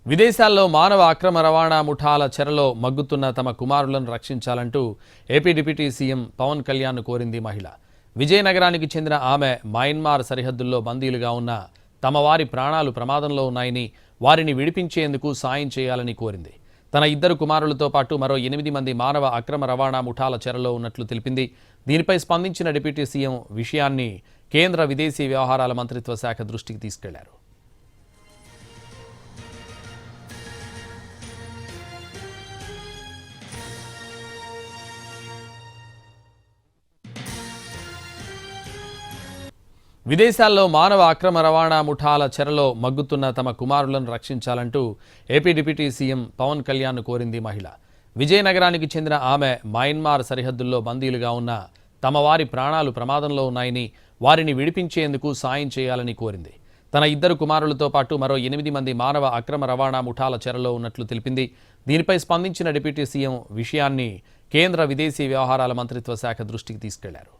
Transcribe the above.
విదేశాల్లో మానవ అక్రమ రవాణా ముఠాల చెరలో మగ్గుతున్న తమ కుమారులను రక్షించాలంటూ ఏపీ డిప్యూటీ సీఎం పవన్ కళ్యాణ్ను కోరింది మహిళ. విజయనగరానికి చెందిన ఆమె మయన్మార్ సరిహద్దుల్లో బందీలుగా ఉన్న తమ వారి ప్రాణాలు ప్రమాదంలో ఉన్నాయని, వారిని విడిపించేందుకు సాయం చేయాలని కోరింది. తన 2 కుమారులతో పాటు మరో 8 మంది మానవ అక్రమ రవాణా ముఠాల చెరలో ఉన్నట్లు తెలిపింది. దీనిపై స్పందించిన డిప్యూటీ సీఎం విషయాన్ని కేంద్ర విదేశీ వ్యవహారాల మంత్రిత్వ శాఖ దృష్టికి తీసుకెళ్లారు. విదేశాల్లో మానవ అక్రమ రవాణా ముఠాల చెరలో మగ్గుతున్న తమ కుమారులను రక్షించాలంటూ ఏపీ డిప్యూటీ సీఎం పవన్ కళ్యాణ్ను కోరింది మహిళ. విజయనగరానికి చెందిన ఆమె మయన్మార్ సరిహద్దుల్లో బందీలుగా ఉన్న తమ వారి ప్రాణాలు ప్రమాదంలో ఉన్నాయని, వారిని విడిపించేందుకు సాయం చేయాలని కోరింది. తన 2 కుమారులతో పాటు మరో 8 మంది మానవ అక్రమ రవాణా ముఠాల చెరలో ఉన్నట్లు తెలిపింది. దీనిపై స్పందించిన డిప్యూటీ సీఎం విషయాన్ని కేంద్ర విదేశీ వ్యవహారాల మంత్రిత్వ శాఖ దృష్టికి తీసుకెళ్లారు.